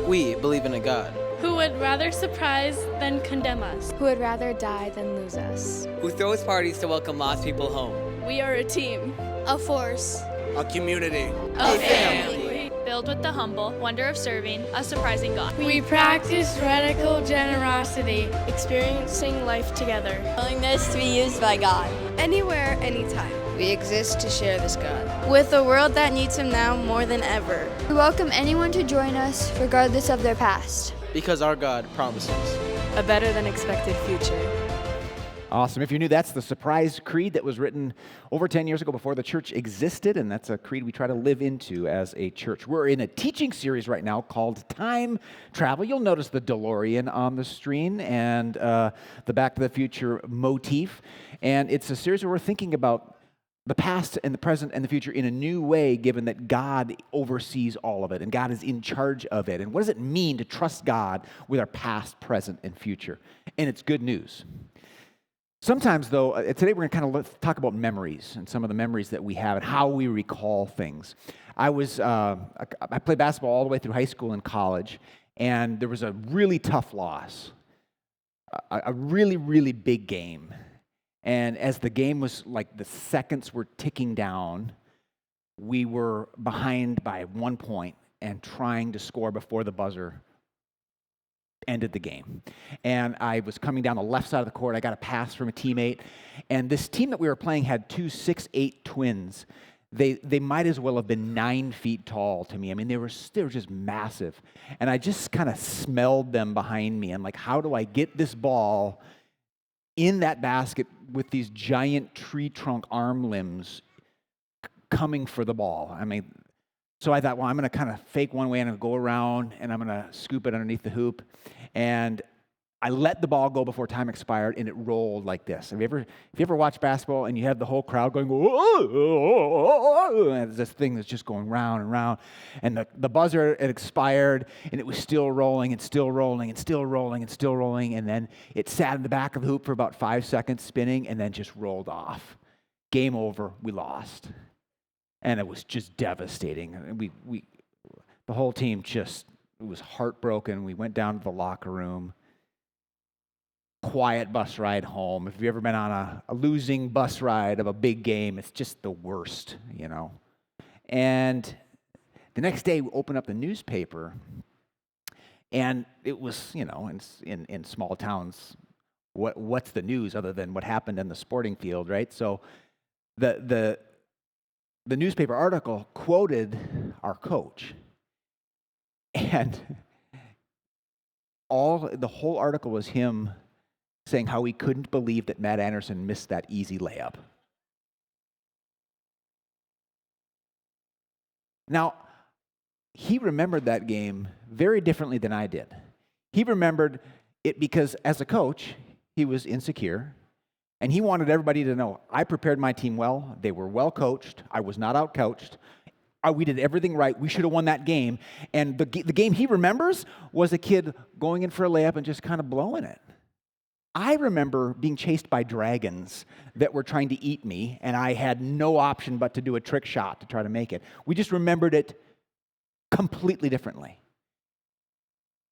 We believe in a God who would rather surprise than condemn us, who would rather die than lose us, who throws parties to welcome lost people home. We are a team, a force, a community, a family. Filled with the humble wonder of serving a surprising God. We practice radical generosity, experiencing life together, willingness to be used by God. Anywhere, anytime. We exist to share this God with a world that needs Him now more than ever. We welcome anyone to join us, regardless of their past. Because our God promises a better than expected future. Awesome. If you're new, that's the Surprise Creed that was written over 10 years ago before the church existed, and that's a creed we try to live into as a church. We're in a teaching series right now called Time Travel. You'll notice the DeLorean on the screen and the Back to the Future motif, and it's a series where we're thinking about the past and the present and the future in a new way, given that God oversees all of it and God is in charge of it. And what does it mean to trust God with our past, present, and future? And it's good news. Sometimes, though, today we're going to kind of talk about memories and some of the memories that we have and how we recall things. I played basketball all the way through high school and college, and there was a really tough loss, a really, really big game. And as the game was, like, the seconds were ticking down, we were behind by 1 point and trying to score before the buzzer ended the game. And I was coming down the left side of the court. I got a pass from a teammate. And this team that we were playing had 2 6'8" twins. They might as well have been 9 feet tall to me. I mean, they were just massive. And I just kind of smelled them behind me. I'm like, how do I get this ball in that basket with these giant tree trunk arm limbs coming for the ball? I mean, so I thought, well, I'm going to kind of fake one way and I'm going to go around and I'm going to scoop it underneath the hoop. And I let the ball go before time expired and it rolled like this. If you ever watched basketball and you have the whole crowd going, whoa, and this thing that's just going round and round. And the buzzer had expired and it was still rolling and still rolling and still rolling and still rolling. And then it sat in the back of the hoop for about 5 seconds spinning and then just rolled off. Game over, we lost. And it was just devastating. The whole team it was heartbroken. We went down to the locker room. Quiet bus ride home. If you've ever been on a losing bus ride of a big game, it's just the worst, you know. And the next day, we opened up the newspaper, and it was, you know, in small towns, what's the news other than what happened in the sporting field, right? So the newspaper article quoted our coach, and the whole article was him saying how he couldn't believe that Matt Anderson missed that easy layup. Now, he remembered that game very differently than I did. He remembered it because as a coach, he was insecure. And he wanted everybody to know, I prepared my team well. They were well coached. I was not out-coached. We did everything right. We should have won that game. And the game he remembers was a kid going in for a layup and just kind of blowing it. I remember being chased by dragons that were trying to eat me, and I had no option but to do a trick shot to try to make it. We just remembered it completely differently.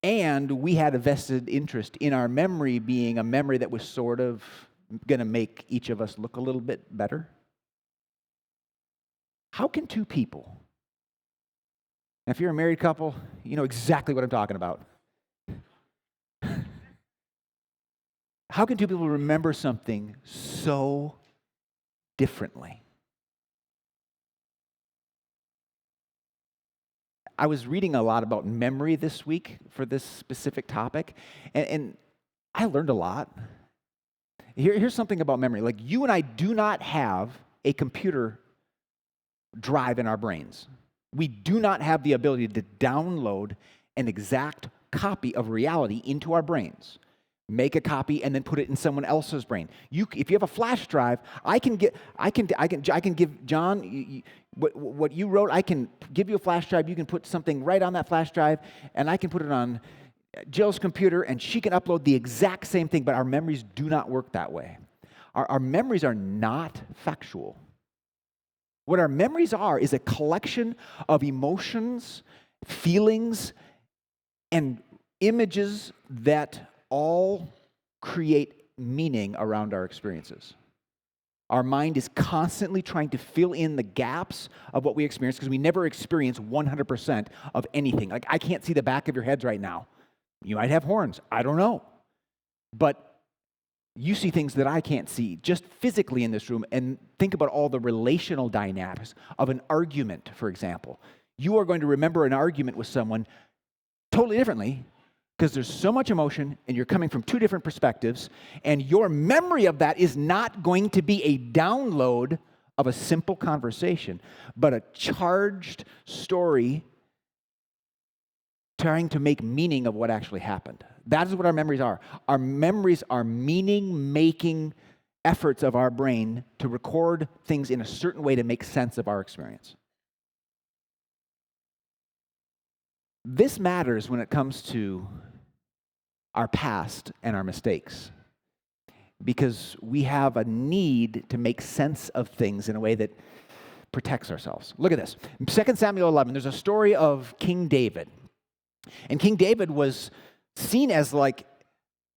And we had a vested interest in our memory being a memory that was sort of going to make each of us look a little bit better. How can two people, and if you're a married couple, you know exactly what I'm talking about. How can two people remember something so differently? I was reading a lot about memory this week for this specific topic, and I learned a lot. Here's something about memory. Like, you and I do not have a computer drive in our brains. We do not have the ability to download an exact copy of reality into our brains. Make a copy and then put it in someone else's brain. If you have a flash drive, I can give John what you wrote. I can give you a flash drive. You can put something right on that flash drive, and I can put it on Jill's computer, and she can upload the exact same thing. But our memories do not work that way. Our memories are not factual. What our memories are is a collection of emotions, feelings, and images that all create meaning around our experiences. Our mind is constantly trying to fill in the gaps of what we experience because we never experience 100% of anything. Like, I can't see the back of your heads right now. You might have horns. I don't know. But you see things that I can't see just physically in this room. And think about all the relational dynamics of an argument, for example. You are going to remember an argument with someone totally differently because there's so much emotion and you're coming from two different perspectives, and your memory of that is not going to be a download of a simple conversation, but a charged story trying to make meaning of what actually happened. That is what our memories are. Our memories are meaning-making efforts of our brain to record things in a certain way to make sense of our experience. This matters when it comes to our past and our mistakes, because we have a need to make sense of things in a way that protects ourselves. Look at this. In 2 Samuel 11, there's a story of King David. And King David was seen as like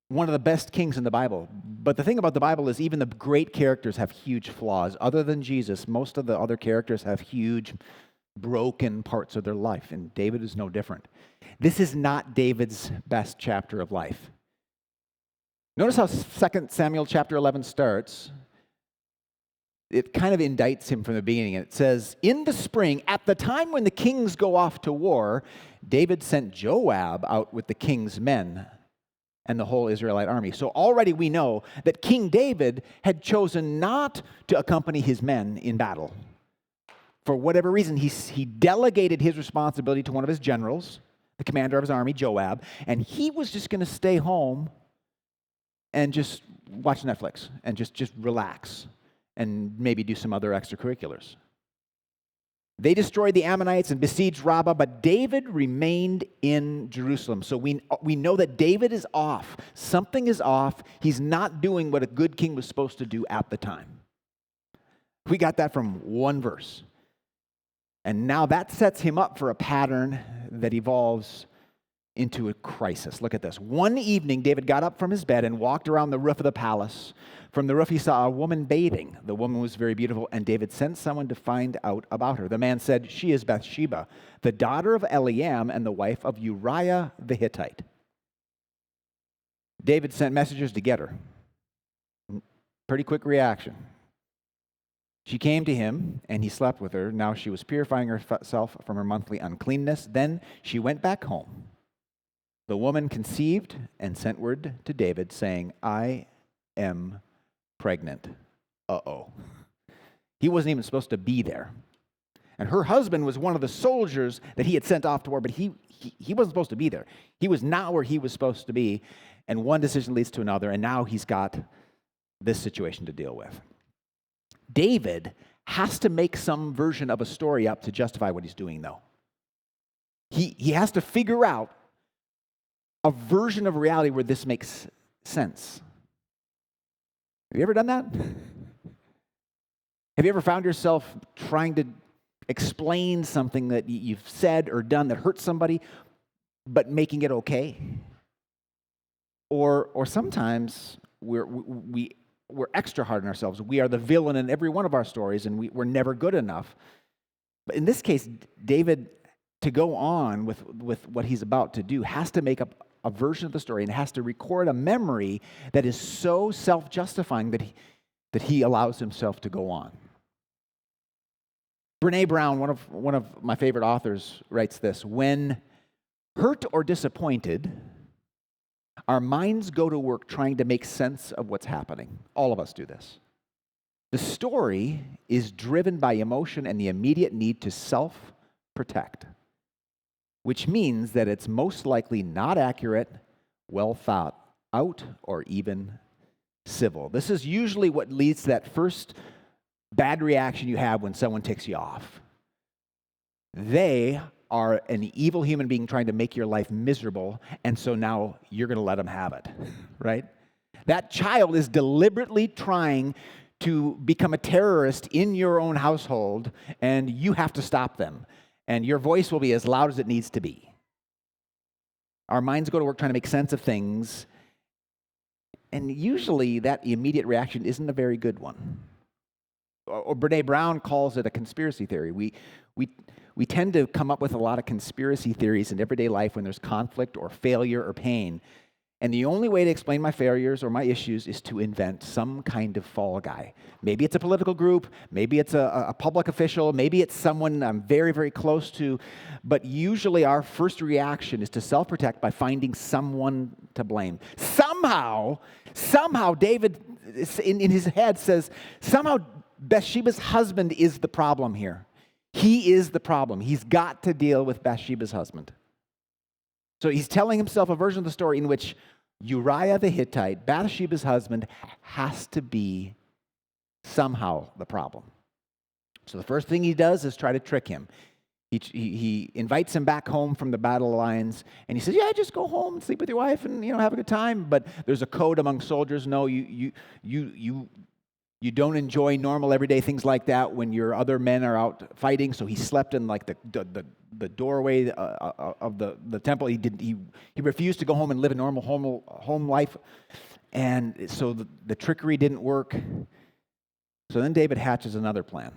one of the best kings in the Bible. But the thing about the Bible is even the great characters have huge flaws. Other than Jesus, most of the other characters have huge broken parts of their life, and David is no different. This is not David's best chapter of life. Notice how 2 Samuel chapter 11 starts. It kind of indicts him from the beginning. It says, in the spring, at the time when the kings go off to war, David sent Joab out with the king's men and the whole Israelite army. So already we know that King David had chosen not to accompany his men in battle. For whatever reason, he delegated his responsibility to one of his generals, the commander of his army, Joab, and he was just going to stay home and just watch Netflix and just relax and maybe do some other extracurriculars. They destroyed the Ammonites and besieged Rabbah, but David remained in Jerusalem. So we know that David is off. Something is off. He's not doing what a good king was supposed to do at the time. We got that from one verse. And now that sets him up for a pattern that evolves into a crisis. Look at this. One evening, David got up from his bed and walked around the roof of the palace. From the roof, he saw a woman bathing. The woman was very beautiful, and David sent someone to find out about her. The man said, she is Bathsheba, the daughter of Eliam and the wife of Uriah the Hittite. David sent messengers to get her. Pretty quick reaction. She came to him, and he slept with her. Now she was purifying herself from her monthly uncleanness. Then she went back home. The woman conceived and sent word to David, saying, I am pregnant. Uh-oh. He wasn't even supposed to be there. And her husband was one of the soldiers that he had sent off to war, but he wasn't supposed to be there. He was not where he was supposed to be, and one decision leads to another, and now he's got this situation to deal with. David has to make some version of a story up to justify what he's doing, though. He has to figure out a version of reality where this makes sense. Have you ever done that? Have you ever found yourself trying to explain something that you've said or done that hurts somebody, but making it okay? Or sometimes we're extra hard on ourselves. We are the villain in every one of our stories, and we're never good enough. But in this case, David, to go on with what he's about to do, has to make up a version of the story and has to record a memory that is so self-justifying that he allows himself to go on. Brene Brown, one of my favorite authors, writes this: when hurt or disappointed, our minds go to work trying to make sense of what's happening. All of us do this. The story is driven by emotion and the immediate need to self-protect, which means that it's most likely not accurate, well thought out, or even civil. This is usually what leads to that first bad reaction you have when someone ticks you off. They are an evil human being trying to make your life miserable, and so now you're going to let them have it, right? That child is deliberately trying to become a terrorist in your own household, and you have to stop them. And your voice will be as loud as it needs to be. Our minds go to work trying to make sense of things, and usually that immediate reaction isn't a very good one. Or Brene Brown calls it a conspiracy theory. We tend to come up with a lot of conspiracy theories in everyday life when there's conflict or failure or pain. And the only way to explain my failures or my issues is to invent some kind of fall guy. Maybe it's a political group, maybe it's a public official, maybe it's someone I'm very, very close to, but usually our first reaction is to self-protect by finding someone to blame. Somehow David in his head says, somehow Bathsheba's husband is the problem here. He is the problem. He's got to deal with Bathsheba's husband. So he's telling himself a version of the story in which Uriah the Hittite, Bathsheba's husband, has to be somehow the problem. So the first thing he does is try to trick him. He invites him back home from the battle lines, and he says, yeah, just go home and sleep with your wife and have a good time. But there's a code among soldiers. No, you don't enjoy normal everyday things like that when your other men are out fighting. So he slept in like the doorway of the temple. He refused to go home and live a normal home life, and so the trickery didn't work. So then David hatches another plan,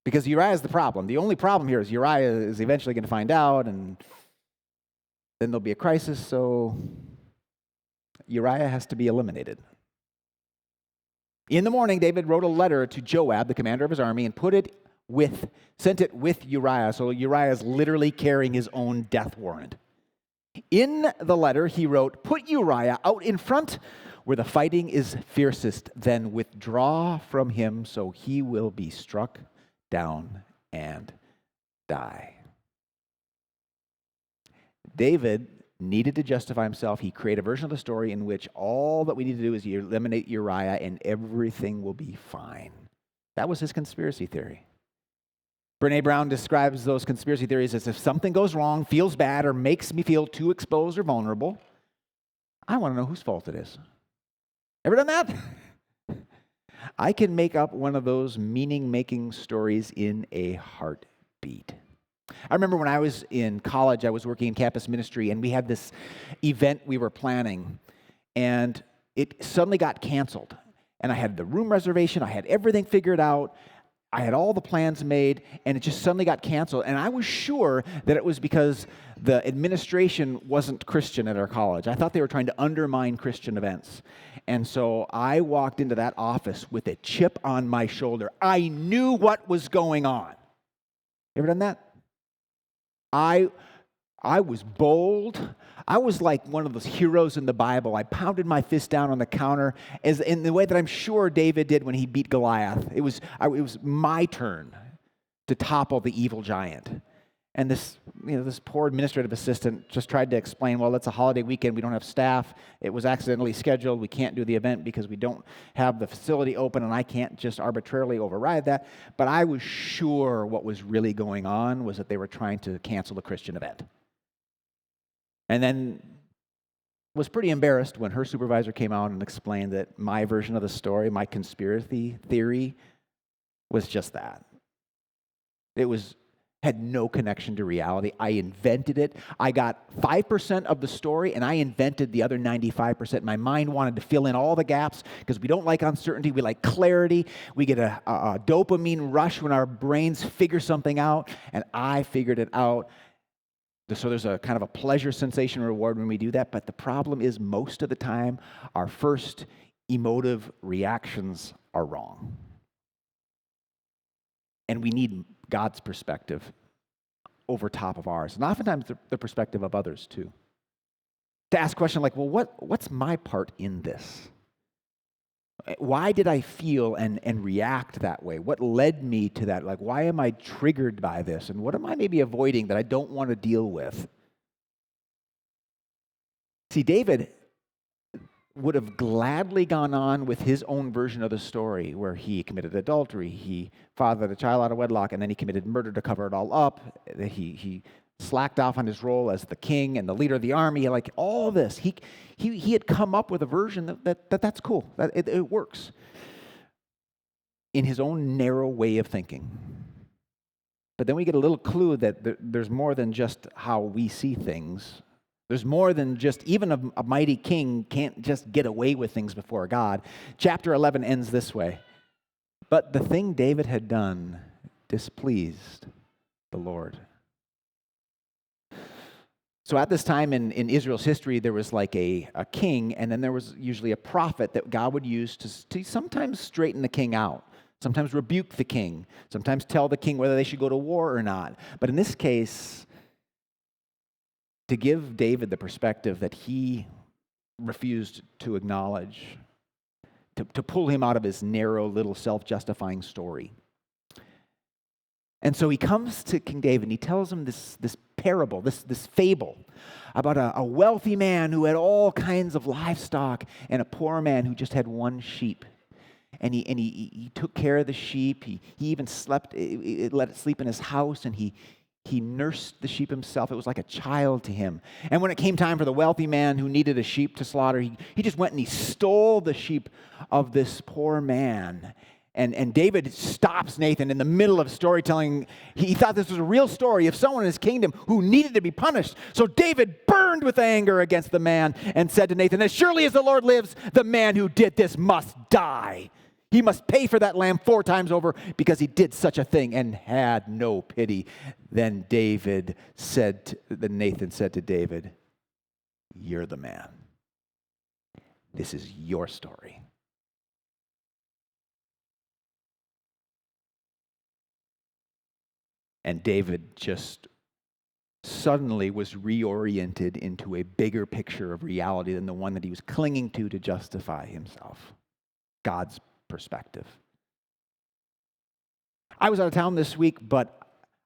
because Uriah is the problem. The only problem here is Uriah is eventually going to find out, and then there'll be a crisis. So Uriah has to be eliminated. In the morning, David wrote a letter to Joab, the commander of his army, and sent it with Uriah. So Uriah is literally carrying his own death warrant. In the letter, he wrote, "Put Uriah out in front where the fighting is fiercest, then withdraw from him so he will be struck down and die." David needed to justify himself. He created a version of the story in which all that we need to do is eliminate Uriah and everything will be fine. That was his conspiracy theory. Brene Brown describes those conspiracy theories as if something goes wrong, feels bad, or makes me feel too exposed or vulnerable, I want to know whose fault it is. Ever done that? I can make up one of those meaning-making stories in a heartbeat. I remember when I was in college, I was working in campus ministry, and we had this event we were planning, and it suddenly got canceled. And I had the room reservation, I had everything figured out, I had all the plans made, and it just suddenly got canceled. And I was sure that it was because the administration wasn't Christian at our college. I thought they were trying to undermine Christian events. And so I walked into that office with a chip on my shoulder. I knew what was going on. You ever done that? I was bold. I was like one of those heroes in the Bible. I pounded my fist down on the counter as in the way that I'm sure David did when he beat Goliath. It was my turn to topple the evil giant. And this poor administrative assistant just tried to explain, well, it's a holiday weekend. We don't have staff. It was accidentally scheduled. We can't do the event because we don't have the facility open, and I can't just arbitrarily override that. But I was sure what was really going on was that they were trying to cancel the Christian event. And then was pretty embarrassed when her supervisor came out and explained that my version of the story, my conspiracy theory, was just that. It had no connection to reality. I invented it. I got 5% of the story, and I invented the other 95%. My mind wanted to fill in all the gaps because we don't like uncertainty. We like clarity. We get a dopamine rush when our brains figure something out, and I figured it out. So there's a kind of a pleasure sensation reward when we do that, but the problem is most of the time our first emotive reactions are wrong. And we need God's perspective over top of ours, and oftentimes the perspective of others too. To ask a question like, well, what's my part in this? Why did I feel and react that way? What led me to that? Like, why am I triggered by this? And what am I maybe avoiding that I don't want to deal with? See, David would have gladly gone on with his own version of the story where he committed adultery, he fathered a child out of wedlock, and then he committed murder to cover it all up. He slacked off on his role as the king and the leader of the army, like all this. He had come up with a version that's cool, that it works in his own narrow way of thinking. But then we get a little clue that there's more than just how we see things. There's more than just, even a mighty king can't just get away with things before God. Chapter 11 ends this way. But the thing David had done displeased the Lord. So at this time in Israel's history, there was like a king, and then there was usually a prophet that God would use to sometimes straighten the king out, sometimes rebuke the king, sometimes tell the king whether they should go to war or not. But in this case, to give David the perspective that he refused to acknowledge, to pull him out of his narrow little self-justifying story. And so he comes to King David and he tells him this parable, this fable about a wealthy man who had all kinds of livestock and a poor man who just had one sheep. And he took care of the sheep. He even let it sleep in his house, and he nursed the sheep himself. It was like a child to him. And when it came time for the wealthy man who needed a sheep to slaughter, he just went and he stole the sheep of this poor man. And David stops Nathan in the middle of storytelling. He thought this was a real story of someone in his kingdom who needed to be punished. So David burned with anger against the man and said to Nathan, as surely as the Lord lives, the man who did this must die. He must pay for that lamb 4 times over because he did such a thing and had no pity. Then Nathan said to David, you're the man. This is your story. And David just suddenly was reoriented into a bigger picture of reality than the one that he was clinging to justify himself. God's perspective. I was out of town this week, but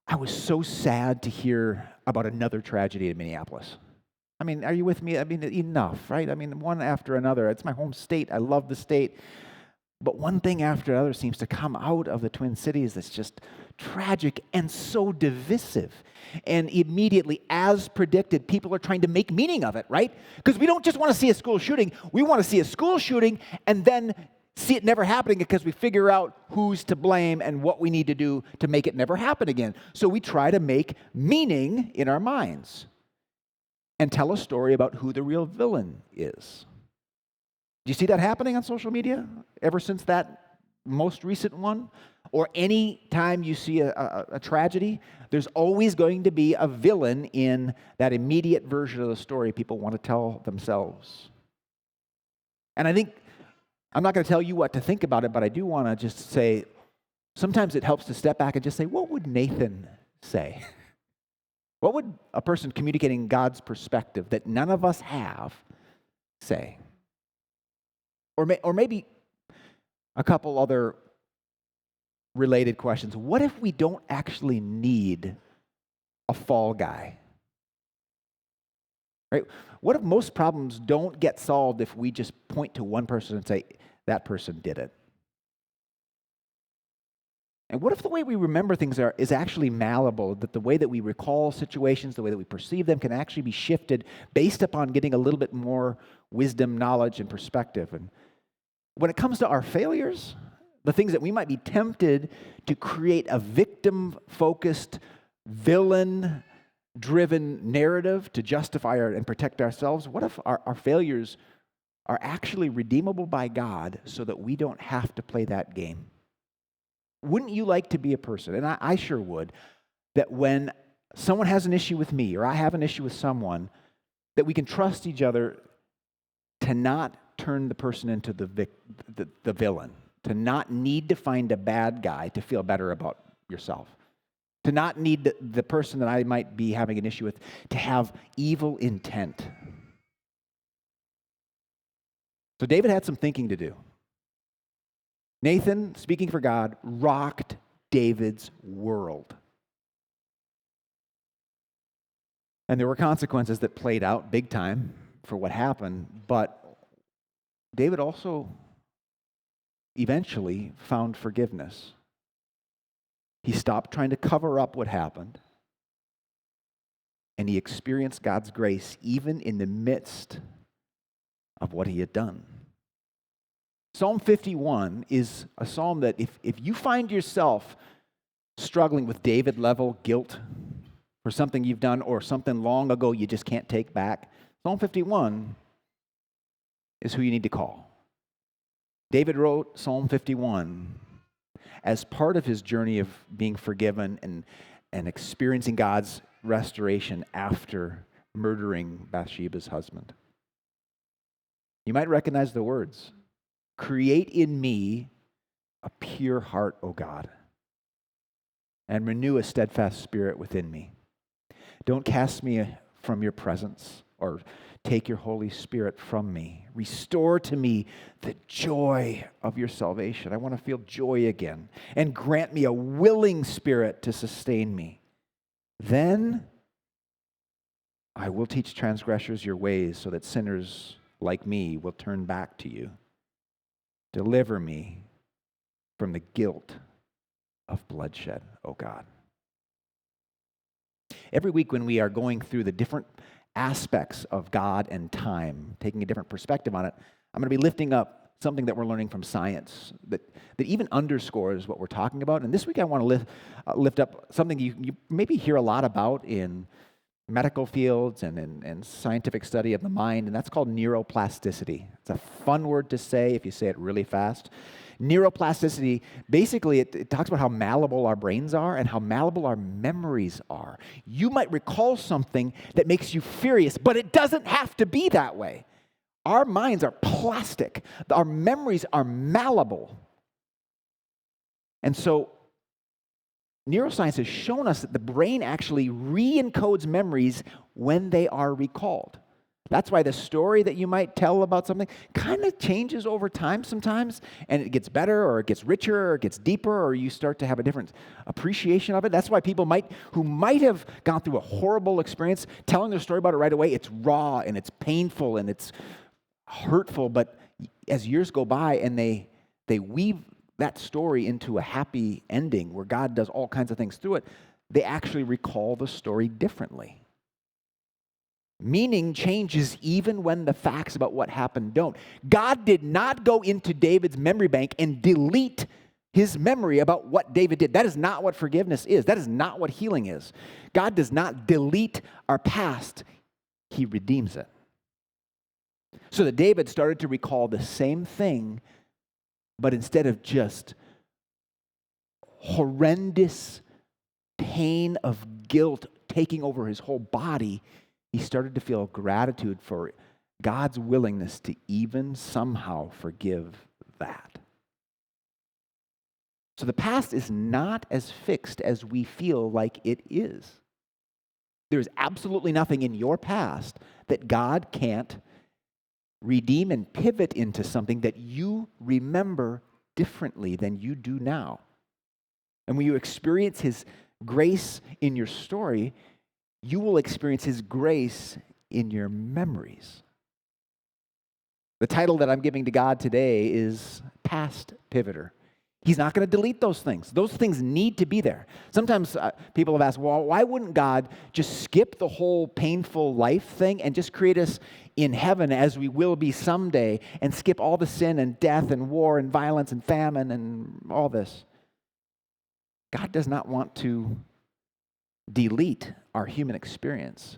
I was so sad to hear about another tragedy in Minneapolis. I mean, are you with me? I mean, enough, right? I mean, one after another. It's my home state. I love the state. But one thing after another seems to come out of the Twin Cities that's just tragic and so divisive. And immediately, as predicted, people are trying to make meaning of it, right? Because we don't just want to see a school shooting. We want to see a school shooting and then see it never happening because we figure out who's to blame and what we need to do to make it never happen again. So we try to make meaning in our minds and tell a story about who the real villain is. Do you see that happening on social media ever since that most recent one? Or any time you see a tragedy, there's always going to be a villain in that immediate version of the story people want to tell themselves. And I think, I'm not going to tell you what to think about it, but I do want to just say, sometimes it helps to step back and just say, what would Nathan say? What would a person communicating God's perspective that none of us have say? Or maybe a couple other related questions. What if we don't actually need a fall guy? Right? What if most problems don't get solved if we just point to one person and say, that person did it? And what if the way we remember things is actually malleable, that the way that we recall situations, the way that we perceive them can actually be shifted based upon getting a little bit more wisdom, knowledge, and perspective? And when it comes to our failures, the things that we might be tempted to create a victim-focused, villain-driven narrative to justify and protect ourselves, what if our failures are actually redeemable by God so that we don't have to play that game? Wouldn't you like to be a person, and I sure would, that when someone has an issue with me or I have an issue with someone, that we can trust each other to not turn the person into the villain, to not need to find a bad guy to feel better about yourself, to not need the person that I might be having an issue with to have evil intent. So David had some thinking to do. Nathan, speaking for God, rocked David's world. And there were consequences that played out big time for what happened, but David also eventually found forgiveness. He stopped trying to cover up what happened, and he experienced God's grace even in the midst of what he had done. Psalm 51 is a psalm that if you find yourself struggling with David level guilt for something you've done or something long ago you just can't take back, Psalm 51 is who you need to call. David wrote Psalm 51 as part of his journey of being forgiven and experiencing God's restoration after murdering Bathsheba's husband. You might recognize the words, "Create in me a pure heart, O God, and renew a steadfast spirit within me. Don't cast me from your presence or take your Holy Spirit from me. Restore to me the joy of your salvation." I want to feel joy again. "And grant me a willing spirit to sustain me. Then I will teach transgressors your ways so that sinners like me will turn back to you. Deliver me from the guilt of bloodshed, O God." Every week when we are going through the different aspects of God and time, taking a different perspective on it, I'm going to be lifting up something that we're learning from science that even underscores what we're talking about. And this week I want to lift up something you maybe hear a lot about in medical fields and in scientific study of the mind, and that's called neuroplasticity. It's a fun word to say if you say it really fast. Neuroplasticity, basically, it talks about how malleable our brains are and how malleable our memories are. You might recall something that makes you furious, but it doesn't have to be that way. Our minds are plastic. Our memories are malleable. And so, neuroscience has shown us that the brain actually re-encodes memories when they are recalled. That's why the story that you might tell about something kind of changes over time sometimes, and it gets better, or it gets richer, or it gets deeper, or you start to have a different appreciation of it. That's why people who might have gone through a horrible experience, telling their story about it right away, it's raw, and it's painful, and it's hurtful, but as years go by and they weave that story into a happy ending where God does all kinds of things through it, they actually recall the story differently. Meaning changes even when the facts about what happened don't. God did not go into David's memory bank and delete his memory about what David did. That is not what forgiveness is. That is not what healing is. God does not delete our past. He redeems it. So that David started to recall the same thing, but instead of just horrendous pain of guilt taking over his whole body, he started to feel gratitude for God's willingness to even somehow forgive that. So the past is not as fixed as we feel like it is. There's absolutely nothing in your past that God can't redeem and pivot into something that you remember differently than you do now. And when you experience His grace in your story, you will experience His grace in your memories. The title that I'm giving to God today is Past Pivoter. He's not going to delete those things. Those things need to be there. Sometimes people have asked, well, why wouldn't God just skip the whole painful life thing and just create us in heaven as we will be someday and skip all the sin and death and war and violence and famine and all this? God does not want to delete our human experience.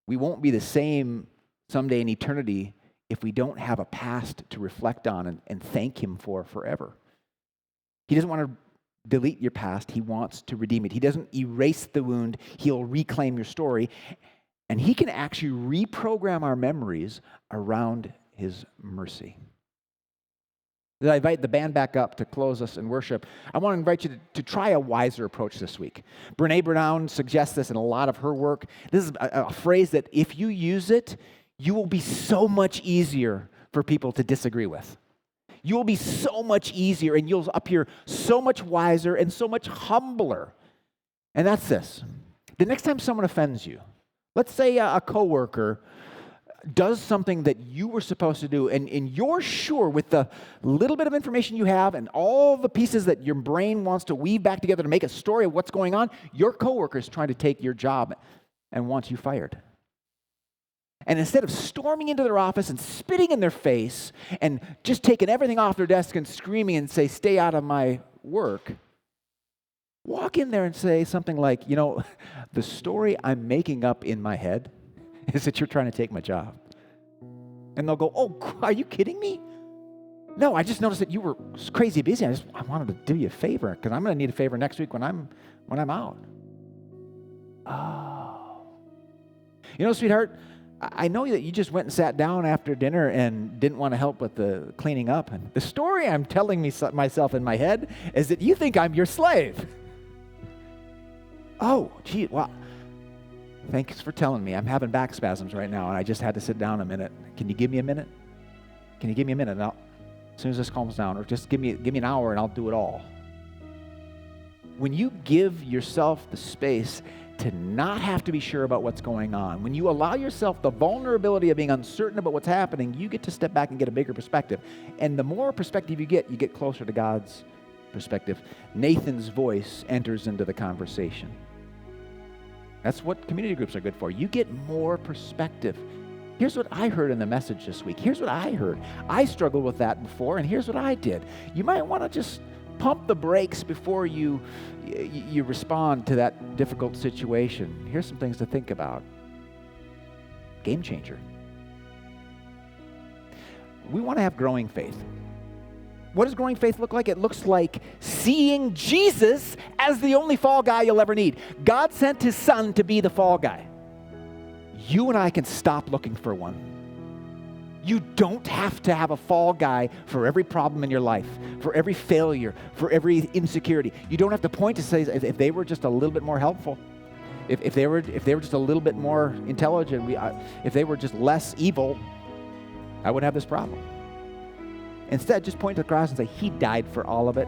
We won't be the same someday in eternity if we don't have a past to reflect on and thank Him for forever. He doesn't want to delete your past. He wants to redeem it. He doesn't erase the wound. He'll reclaim your story. And He can actually reprogram our memories around His mercy. As I invite the band back up to close us in worship, I want to invite you to try a wiser approach this week. Brene Brown suggests this in a lot of her work. This is a phrase that if you use it, you will be so much easier for people to disagree with. You will be so much easier, and you'll appear so much wiser and so much humbler. And that's this. The next time someone offends you, let's say a coworker does something that you were supposed to do, and you're sure with the little bit of information you have and all the pieces that your brain wants to weave back together to make a story of what's going on, your coworker is trying to take your job and wants you fired. And instead of storming into their office and spitting in their face and just taking everything off their desk and screaming and say, "Stay out of my work," walk in there and say something like, the story I'm making up in my head is that you're trying to take my job. And they'll go, oh, are you kidding me? No, I just noticed that you were crazy busy. I wanted to do you a favor because I'm going to need a favor next week when I'm out. Oh. Sweetheart, I know that you just went and sat down after dinner and didn't want to help with the cleaning up. And the story I'm telling myself in my head is that you think I'm your slave. Oh, gee, well, thanks for telling me. I'm having back spasms right now, and I just had to sit down a minute. Can you give me a minute? Can you give me a minute? As soon as this calms down, or just give me an hour and I'll do it all. When you give yourself the space to not have to be sure about what's going on, when you allow yourself the vulnerability of being uncertain about what's happening, you get to step back and get a bigger perspective. And the more perspective you get closer to God's perspective. Nathan's voice enters into the conversation. That's what community groups are good for. You get more perspective. Here's what I heard in the message this week. Here's what I heard. I struggled with that before, and here's what I did. You might want to just pump the brakes before you respond to that difficult situation. Here's some things to think about. Game changer. We want to have growing faith. What does growing faith look like? It looks like seeing Jesus as the only fall guy you'll ever need. God sent his son to be the fall guy. You and I can stop looking for one. You don't have to have a fall guy for every problem in your life, for every failure, for every insecurity. You don't have to point to say, if they were just a little bit more helpful, if they were just a little bit more intelligent, if they were just less evil, I wouldn't have this problem. Instead, just point to the cross and say, he died for all of it.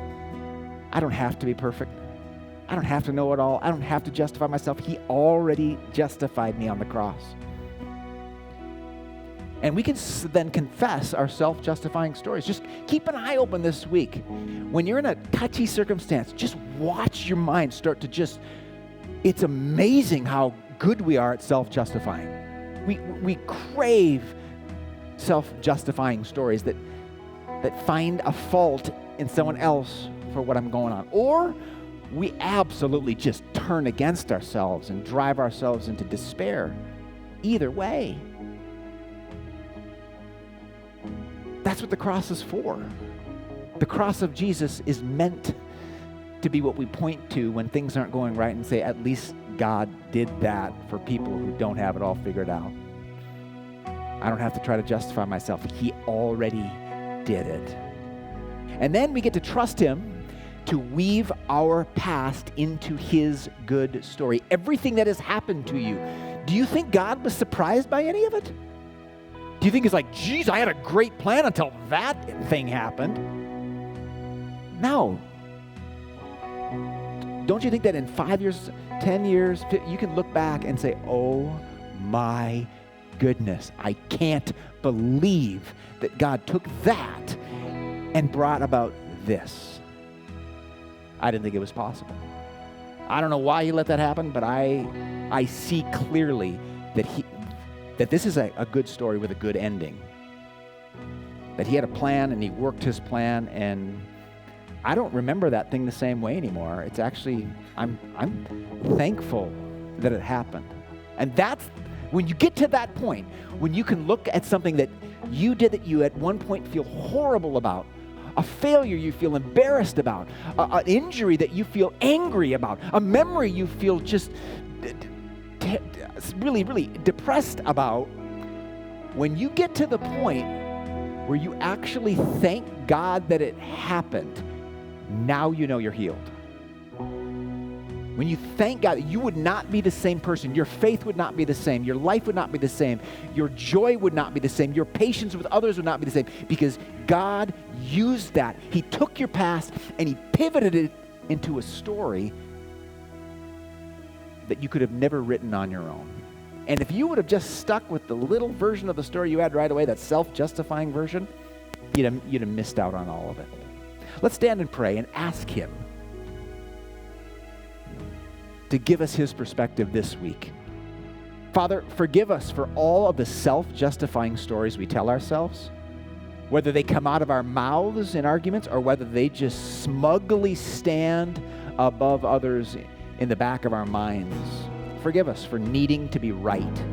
I don't have to be perfect. I don't have to know it all. I don't have to justify myself. He already justified me on the cross. And we can then confess our self-justifying stories. Just keep an eye open this week. When you're in a touchy circumstance, just watch your mind start to it's amazing how good we are at self-justifying. We crave self-justifying stories that find a fault in someone else for what I'm going on. Or we absolutely just turn against ourselves and drive ourselves into despair. Either way. That's what the cross is for. The cross of Jesus is meant to be what we point to when things aren't going right and say, at least God did that for people who don't have it all figured out. I don't have to try to justify myself. He already did it. And then we get to trust him to weave our past into his good story. Everything that has happened to you. Do you think God was surprised by any of it? Do you think it's like, geez, I had a great plan until that thing happened? No. Don't you think that in 5 years, 10 years, you can look back and say, oh my goodness, I can't believe that God took that and brought about this. I didn't think it was possible. I don't know why he let that happen, but I see clearly that this is a good story with a good ending. That he had a plan and he worked his plan, and I don't remember that thing the same way anymore. It's actually, I'm thankful that it happened. And that's, when you get to that point, when you can look at something that you did that you at one point feel horrible about, a failure you feel embarrassed about, an injury that you feel angry about, a memory you feel just really, really depressed about, when you get to the point where you actually thank God that it happened, now you know you're healed. When you thank God, you would not be the same person. Your faith would not be the same. Your life would not be the same. Your joy would not be the same. Your patience with others would not be the same, because God used that. He took your past and he pivoted it into a story that you could have never written on your own. And if you would have just stuck with the little version of the story you had right away, that self-justifying version, you'd have missed out on all of it. Let's stand and pray and ask him to give us his perspective this week. Father, forgive us for all of the self-justifying stories we tell ourselves, whether they come out of our mouths in arguments or whether they just smugly stand above others in the back of our minds. Forgive us for needing to be right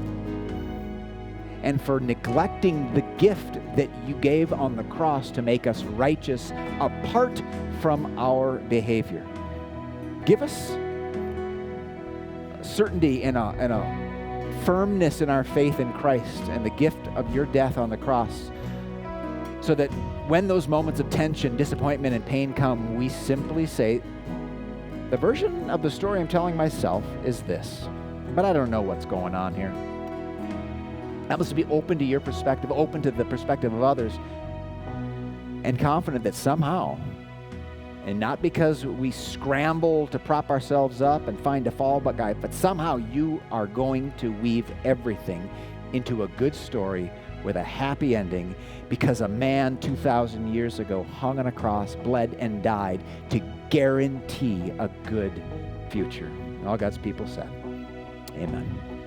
and for neglecting the gift that you gave on the cross to make us righteous apart from our behavior. Give us certainty and a firmness in our faith in Christ and the gift of your death on the cross, so that when those moments of tension, disappointment, and pain come, we simply say, the version of the story I'm telling myself is this, but I don't know what's going on here. That was to be open to your perspective, open to the perspective of others, and confident that somehow, and not because we scramble to prop ourselves up and find a fallback guy, but somehow you are going to weave everything into a good story with a happy ending, because a man 2,000 years ago hung on a cross, bled, and died to guarantee a good future. And all God's people said, amen.